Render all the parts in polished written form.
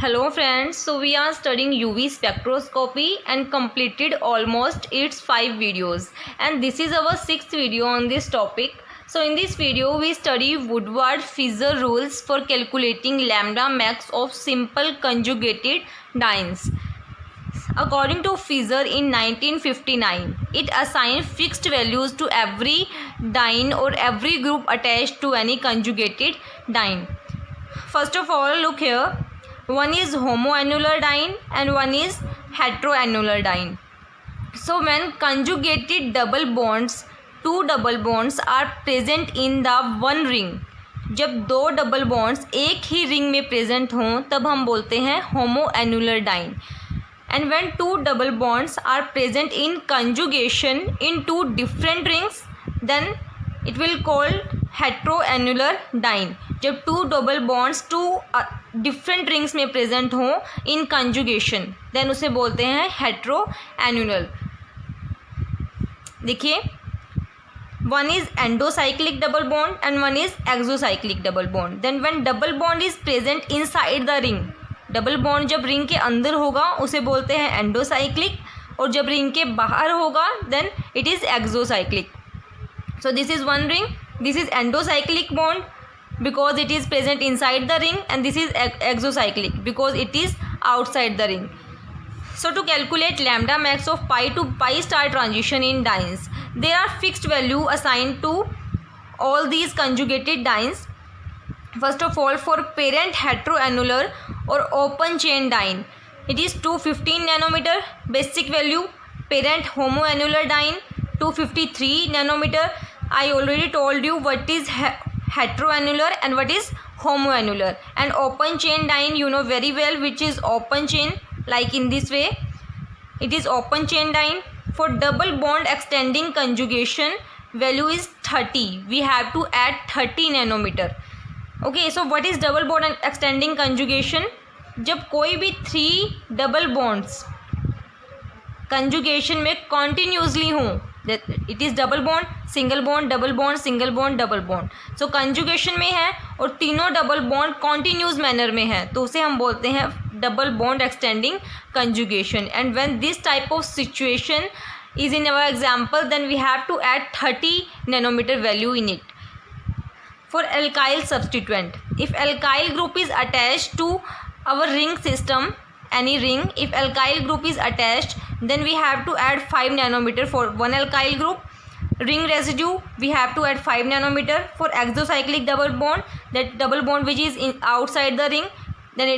Hello friends, so we are studying UV spectroscopy and completed almost its 5 videos, and this is our 6th video on this topic. So in this video we study Woodward-Fisher rules for calculating lambda max of simple conjugated dienes. According to Fisher in 1959, it assigned fixed values to every diene or every group attached to any conjugated diene. First of all, look here. One is homoannular diene and one is heteroannular diene. So when conjugated double bonds, two double bonds are present in the one ring. जब दो double bonds एक ही ring में present हों तब हम बोलते हैं होमोएन्युलर dine. And when two double bonds are present in conjugation in two different rings, then it will called heteroannular diene. जब two double bonds two different rings में present हों in conjugation, then उसे बोलते हैं heteroannular. देखिए, one is endocyclic double bond and one is exocyclic double bond. Then when double bond is present inside the ring, double bond जब ring के अंदर होगा उसे बोलते हैं एंडोसाइक्लिक, और जब रिंग के बाहर होगा then it is exocyclic. So this is one ring, this is endocyclic bond because it is present inside the ring, and this is exocyclic because it is outside the ring. So to calculate lambda max of pi to pi star transition in dienes, there are fixed value assigned to all these conjugated dienes. First of all, for parent heteroannular or open chain diene, it is 215 nanometer basic value. Parent homoannular diene 253 nanometer. I already told you what is heteroannular and what is homoannular. And open chain diene, you know very well which is open chain, like in this way. It is open chain diene. For double bond extending conjugation, value is 30. We have to add 30 nanometer. Okay, so what is double bond extending conjugation? जब कोई भी three double bonds conjugation में continuously हों, it is double bond single bond double bond single bond double bond. So conjugation में है और तीनों double bond continuous manner में है, तो उसे हम बोलते हैं double bond extending conjugation. And when this type of situation is in our example, then we have to add 30 nanometer value in it. For alkyl substituent, if alkyl group is attached to our ring system, any ring, if alkyl group is attached, then we have to add 5 nanometer for one alkyl group. Ring residue, we have to add 5 nanometer. For exocyclic double bond, that double bond which is in outside the ring, then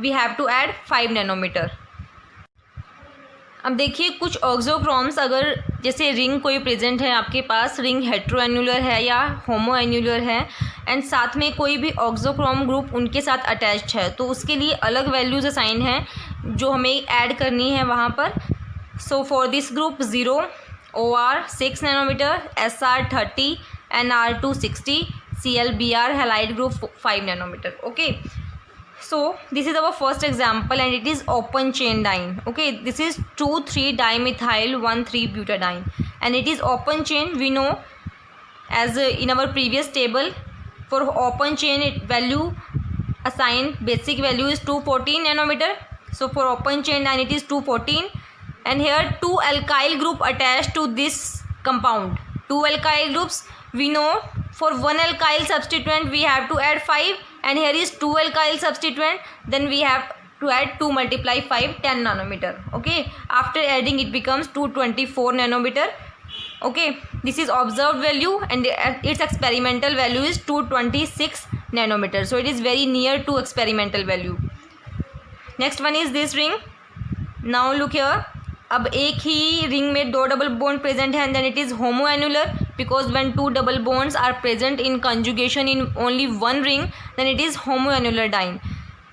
we have to add 5 nanometer. अब देखिए, कुछ auxochromes अगर जैसे ring कोई present है आपके पास, ring हेट्रोएन्युलर है या होमोएन्युलर है, एंड साथ में कोई भी ऑक्सोक्रोम ग्रुप उनके साथ अटैच्ड है, तो उसके लिए अलग वैल्यूज असाइन हैं जो हमें ऐड करनी है वहाँ पर. So for this group 0 OR 6 nanometer, SR 30, NR 260, CLBR halide group 5 nanometer. Okay, so this is our first example and it is open chain diene. Okay, this is 2,3 dimethyl 1,3-butadiene and it is open chain. We know as in our previous table, for open chain value assigned basic value is 214 nanometer. So for open chain diene it is 214, and here two alkyl group attached to this compound. Two alkyl groups, we know for one alkyl substituent we have to add 5, and here is 2 alkyl substituent, then we have to add 2 multiply 5, 10 nanometer. Okay, after adding it becomes 224 nanometer. Okay, this is observed value and its experimental value is 226 nanometer. So it is very near to experimental value. Next one is this ring. Now look here. अब एक ही ring में दो double bond present है, and then it is homoannular because when two double bonds are present in conjugation in only one ring, then it is homoannular diene.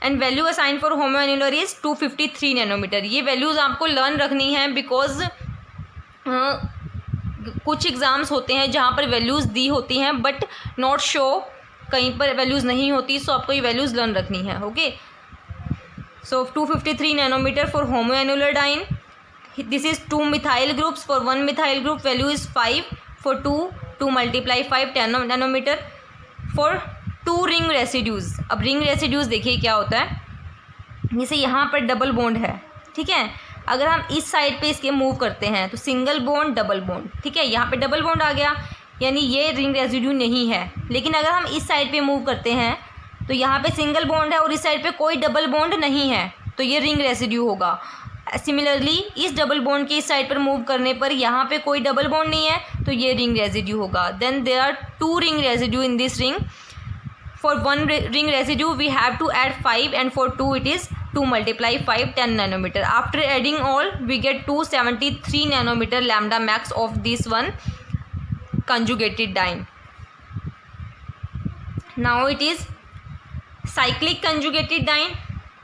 And value assign for homoannular is 253 nanometre. ये values आपको learn रखनी है because कुछ exams होते हैं जहाँ पर values दी होती हैं बट नॉट शो, कहीं पर वैल्यूज़ नहीं होती, सो आपको ये वैल्यूज़ लर्न रखनी है. Okay, so 253 nanometre for homoannular diene. This is 2 methyl groups. For one methyl group value is 5. For 2 multiply 5, 10 nanometer. For 2 ring residues, अब ring residues देखिए क्या होता है. जैसे यहाँ पर डबल बॉन्ड है, ठीक है, अगर हम इस साइड पे इसके मूव करते हैं तो सिंगल बॉन्ड डबल बॉन्ड, ठीक है, यहाँ पे डबल बॉन्ड आ गया, यानी ये रिंग रेजिड्यू नहीं है। लेकिन अगर हम इस साइड पे मूव करते हैं तो यहाँ पे सिंगल बॉन्ड है और इस साइड पे कोई डबल बॉन्ड नहीं है, तो ये रिंग रेजिड्यू होगा। सिमिलरली इस डबल बॉन्ड के इस साइड पर मूव करने पर यहाँ पे कोई डबल बॉन्ड नहीं है, तो ये रिंग रेजिड्यू होगा। Then there are 2 ring residue in this ring. For 1 ring residue we have to add 5, and for 2 it is 2 multiply 5, 10 nanometer. After adding all we get 273 nanometer lambda max of this one conjugated diene. Now it is cyclic conjugated diene,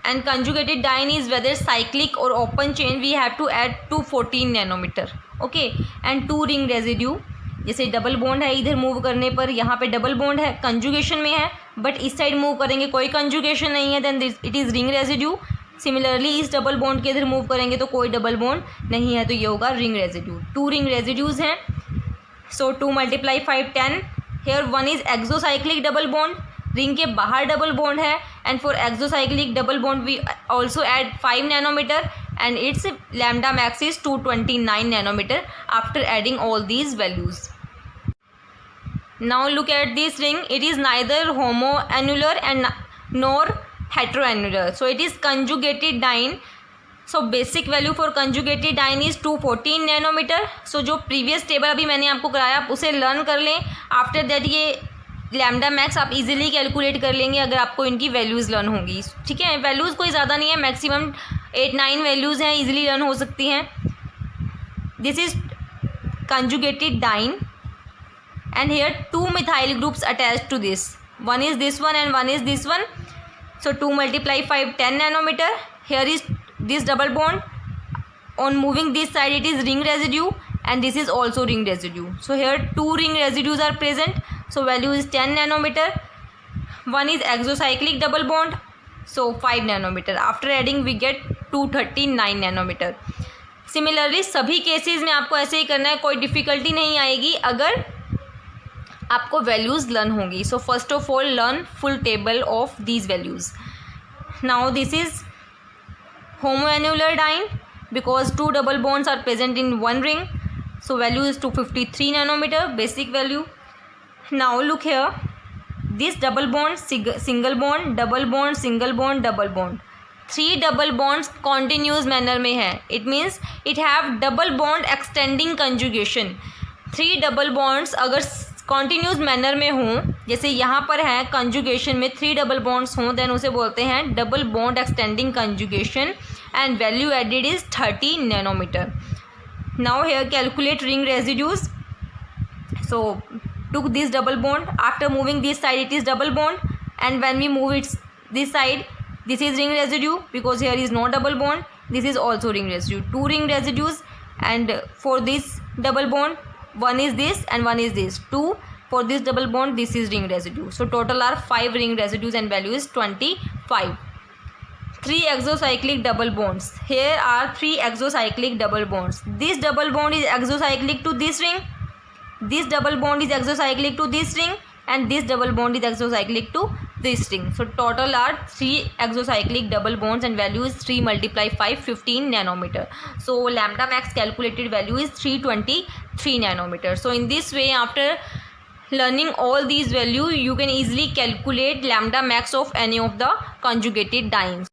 and conjugated diene is whether cyclic or open chain. We have to add 214 nanometer. Okay, and 2 ring residue, जैसे double bond है इधर move करने पर, यहाँ पे double bond है, conjugation में है, बट इस साइड मूव करेंगे कोई कंजुगेशन नहीं है, then it is ring residue. Similarly इस डबल बॉन्ड के इधर मूव करेंगे तो कोई डबल बॉन्ड नहीं है, तो ये होगा रिंग रेजिड्यू। 2 रिंग रेजिड्यूज़ हैं, so 2 multiply 5, 10। Here 1 is exocyclic double bond, ring के बाहर डबल बॉन्ड है, and for exocyclic double bond we also add 5 nanometer, and its lambda max is 229 nanometer after adding all these values. Now look at this ring, it is neither homoannular and nor heteroannular, so it is conjugated diene. So basic value for conjugated diene is 214 nanometer. So जो previous table अभी मैंने आपको कराया आप उसे learn कर लें, after that ये लैम्डा मैक्स आप इजीली कैलकुलेट कर लेंगे अगर आपको इनकी वैल्यूज़ लर्न होंगी, ठीक है। वैल्यूज़ कोई ज़्यादा नहीं है, मैक्सिमम 8-9 वैल्यूज़ हैं, इजीली लर्न हो सकती हैं। This is conjugated diene, and here 2 methyl groups attached to this, one is this one and one is this one. So 2 multiply 5, 10 nanometer. Here is this double bond, on moving this side it is ring residue, and this is also ring residue. So here 2 ring residues are present, so value is 10 nanometer. One is exocyclic double bond, so 5 nanometer. After adding we get 239 nanometer. Similarly सभी cases में आपको ऐसे ही करना है, कोई difficulty नहीं आएगी अगर आपको वैल्यूज़ लर्न होंगी। So first of all learn full table of these values. Now this is homoannular diene because 2 double bonds are present in one ring, so value is 253 nanometer, basic value. Now look here, this double bond, single bond, double bond, single bond, double bond, 3 double bonds continuous manner में है, it means it have double bond extending conjugation। 3 double bonds अगर continuous manner में हों, जैसे यहाँ पर है conjugation में 3 डबल बॉन्ड्स हों, देन उसे बोलते हैं double bond extending conjugation, and value added is 30 nanometer. Now here calculate ring residues. So took this double bond, after moving this side it is double bond, and when we move its this side this is ring residue because here is no double bond, this is also ring residue. 2 ring residues, and for this double bond one is this and one is this, 2 for this double bond, this is ring residue. So total are 5 ring residues and value is 25. 3 exocyclic double bonds, here are 3 exocyclic double bonds. This double bond is exocyclic to this ring, this double bond is exocyclic to this ring, and this double bond is exocyclic to this ring. So total are 3 exocyclic double bonds and value is 3 multiply 5, 15 nanometer. So lambda max calculated value is 323 nanometer. So in this way, after learning all these value, you can easily calculate lambda max of any of the conjugated dienes.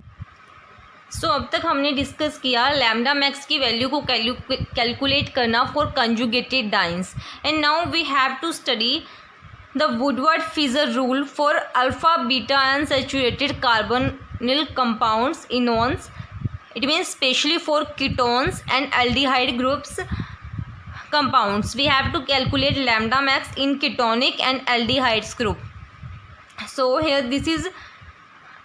So अब तक हमने discuss किया lambda max की value को calculate करना for conjugated dienes, and now we have to study the Woodward-Fieser rule for alpha beta unsaturated carbonyl compounds enones, it means specially for ketones and aldehyde groups compounds we have to calculate lambda max in ketonic and aldehydes group. So here this is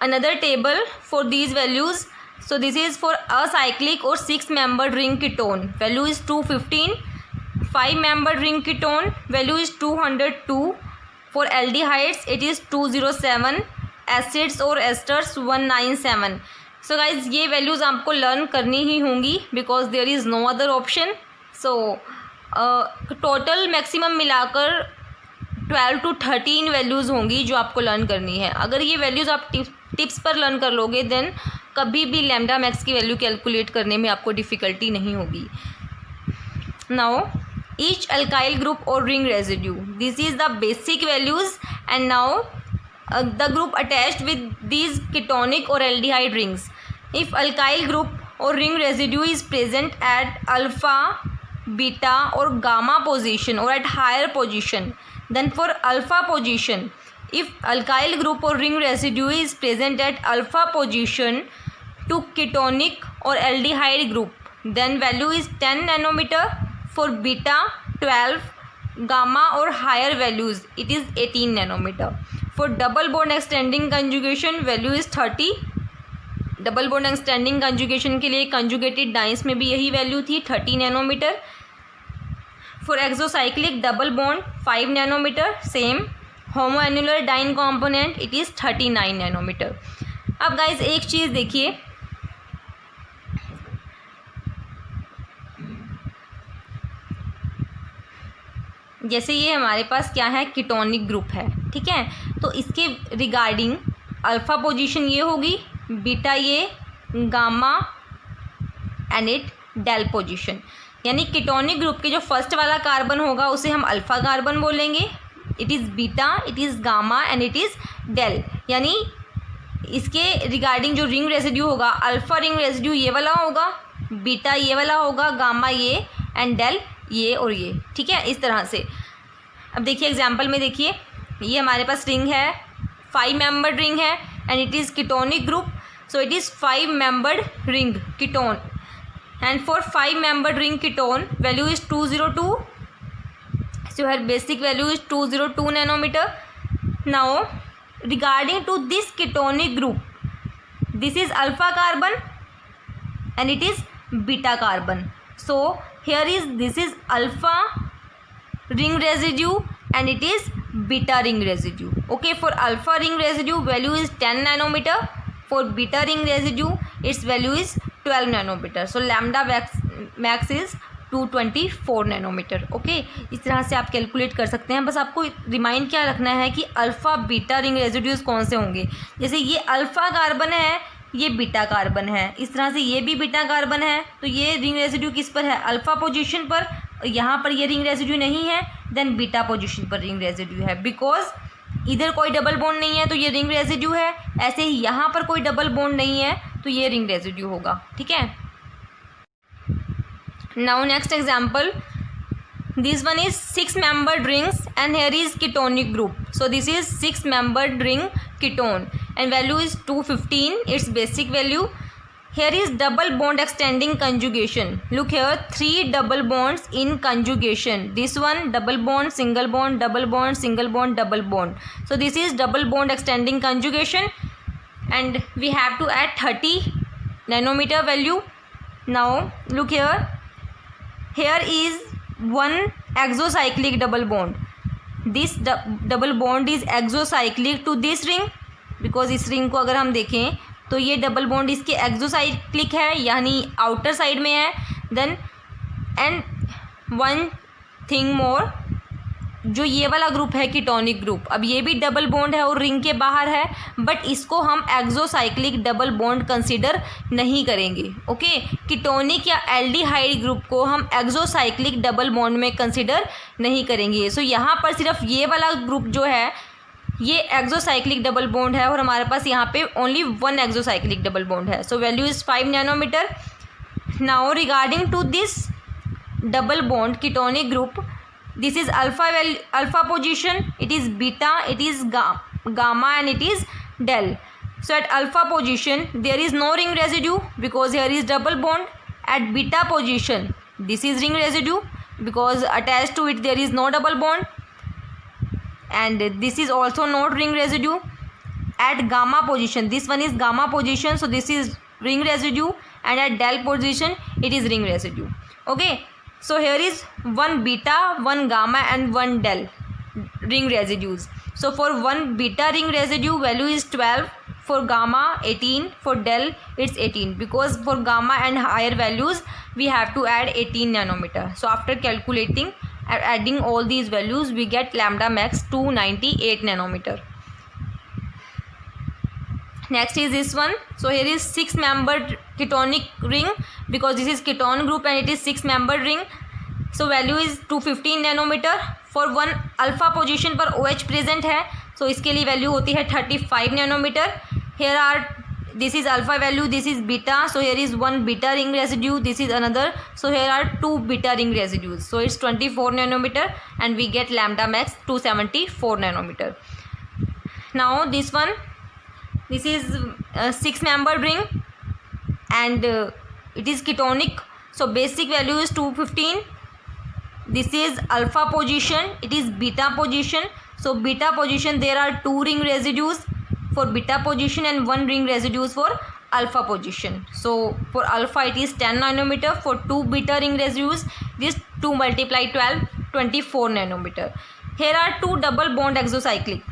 another table for these values. So this is for acyclic or 6-membered ring ketone, value is 215. 5-membered ring ketone, value is 202. For aldehydes it is 207, acids और esters 197. So guys ये values आपको learn करनी ही होंगी because there is no other option. So total maximum मिलाकर 12 to 13 values होंगी जो आपको learn करनी है। अगर ये values आप tips पर learn कर लोगे then कभी भी लैम्डा मैक्स की वैल्यू कैलकुलेट करने में आपको डिफ़िकल्टी नहीं होगी। Now each alkyl group or ring residue, this is the basic values, and now the group attached with these ketonic or aldehyde rings. If alkyl group or ring residue is present at alpha, beta or gamma position or at higher position, then for alpha position, if alkyl group or ring residue is present at alpha position to ketonic or aldehyde group, then value is 10 nanometer. For beta 12, gamma or higher values it is 18 nanometer. For double bond extending conjugation value is 30. Double bond extending conjugation के लिए conjugated dice में भी यही value थी 30 nanometre. For exocyclic double bond 5 nanometre. Same homoannular diene component it is 39 nanometre. अब guys एक चीज़ देखिए, जैसे ये हमारे पास क्या है, कीटोनिक ग्रुप है, ठीक है. तो इसके रिगार्डिंग अल्फ़ा पोजीशन ये होगी, बीटा ये, gamma and it delta position. यानी कीटोनिक ग्रुप के जो फर्स्ट वाला कार्बन होगा उसे हम अल्फ़ा कार्बन बोलेंगे. It is beta, it is gamma and it is delta. यानी इसके रिगार्डिंग जो रिंग रेसिड्यू होगा, अल्फ़ा रिंग रेसिड्यू ये वाला होगा, बीटा ये वाला होगा, गामा ये एंड डेल ये और ये, ठीक है, इस तरह से. अब देखिए एग्जाम्पल में देखिए, ये हमारे पास रिंग है, 5 मेंबर्ड रिंग है and it is ketonic group. So it is 5 membered ring ketone and for 5 membered ring ketone value is 202. So here basic value is 202 nanometer. Now regarding to this ketonic group, this is alpha carbon and it is beta carbon. So here is, this is alpha ring residue and it is beta ring residue. Okay, for alpha ring residue value is 10 nanometer. For beta ring residue its value is 12 nanometer. So lambda max is 224 nanometer. Okay, इस तरह से आप calculate कर सकते हैं. बस आपको remind क्या रखना है कि अल्फ़ा बीटा रिंग रेजिड्यूज़ कौन से होंगे. जैसे ये अल्फ़ा कार्बन है, ये बीटा कार्बन है, इस तरह से ये भी बीटा कार्बन है. तो ये रिंग रेजिड्यू किस पर है, अल्फ़ा पोजीशन पर. यहाँ पर ये रिंग रेजिड्यू नहीं है, देन बीटा पोजीशन पर रिंग रेजिड्यू है. बिकॉज इधर कोई डबल बॉन्ड नहीं है तो ये रिंग रेजिड्यू है. ऐसे ही यहाँ पर कोई डबल बॉन्ड नहीं है तो ये रिंग रेजिड्यू होगा, ठीक है. Now next example, this one is 6 membered rings and here is ketonic group. So this is 6 membered ring ketone and value is 215, its basic value. Here is double bond extending conjugation. Look here, 3 double bonds in conjugation. This one double bond, single bond, double bond, single bond, double bond. So this is double bond extending conjugation and we have to add 30 nanometer value. Now look here, here is one exocyclic double bond. This double bond is exocyclic to this ring because इस ring को अगर हम देखें तो ये double bond इसके exocyclic है, यानी आउटर साइड में है. Then and one thing more, जो ये वाला ग्रुप है कीटोनिक ग्रुप, अब ये भी डबल बॉन्ड है और रिंग के बाहर है, बट इसको हम एक्सोसाइक्लिक डबल बॉन्ड कंसीडर नहीं करेंगे. ओके, कीटोनिक या एल्डिहाइड ग्रुप को हम एक्सोसाइक्लिक डबल बॉन्ड में कंसीडर नहीं करेंगे. सो यहाँ पर सिर्फ ये वाला ग्रुप जो है ये एक्सोसाइक्लिक डबल बॉन्ड है और हमारे पास यहाँ पे only one exocyclic double bond है. So value is 5 nanometre. Now regarding to this double bond ketonic group, this is alpha position, it is beta, it is gamma and it is del. So at alpha position there is no ring residue because here is double bond. At beta position this is ring residue because attached to it there is no double bond and this is also not ring residue. At gamma position, this one is gamma position, so this is ring residue, and at del position it is ring residue. Okay, so here is one beta, one gamma and one del ring residues. So for one beta ring residue value is 12, for gamma 18, for del it's 18 because for gamma and higher values we have to add 18 nanometer. So after calculating and adding all these values we get lambda max 298 nanometer. Next is this one. So here is 6-membered ketonic ring, because this is ketone group and it is 6-membered ring. So value is 215 nanometer. For 1 alpha position पर OH present है, so इसके लिए value होती है 35 nanometer. Here are, this is alpha value, this is beta, so here is 1 beta ring residue, this is another, so here are 2 beta ring residues, so it's 24 nanometer and we get lambda max 274 nanometer. Now this one, this is a 6-membered ring and it is ketonic, so basic value is 215. This is alpha position, it is beta position, so beta position there are 2 ring residues for beta position and 1 ring residues for alpha position. So for alpha it is 10 nanometer, for 2 beta ring residues this 2 multiply 12, 24 nanometer. Here are 2 double bond exocyclic,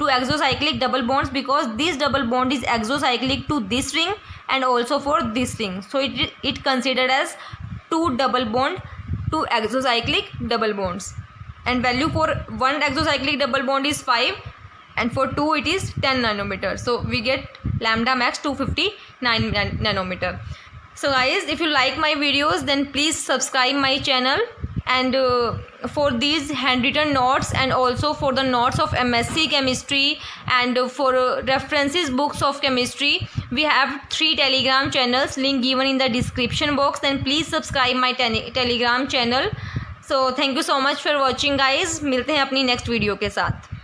2 exocyclic double bonds, because this double bond is exocyclic to this ring and also for this ring, so it considered as 2 double bond, 2 exocyclic double bonds, and value for 1 exocyclic double bond is 5 and for 2 it is 10 nanometer, so we get lambda max 259 nanometer. So guys, if you like my videos then please subscribe my channel, and for these handwritten notes and also for the notes of MSc chemistry and for references books of chemistry, we have 3 telegram channels, link given in the description box, then please subscribe my telegram channel. So thank you so much for watching guys, मिलते हैं अपनी next video के साथ.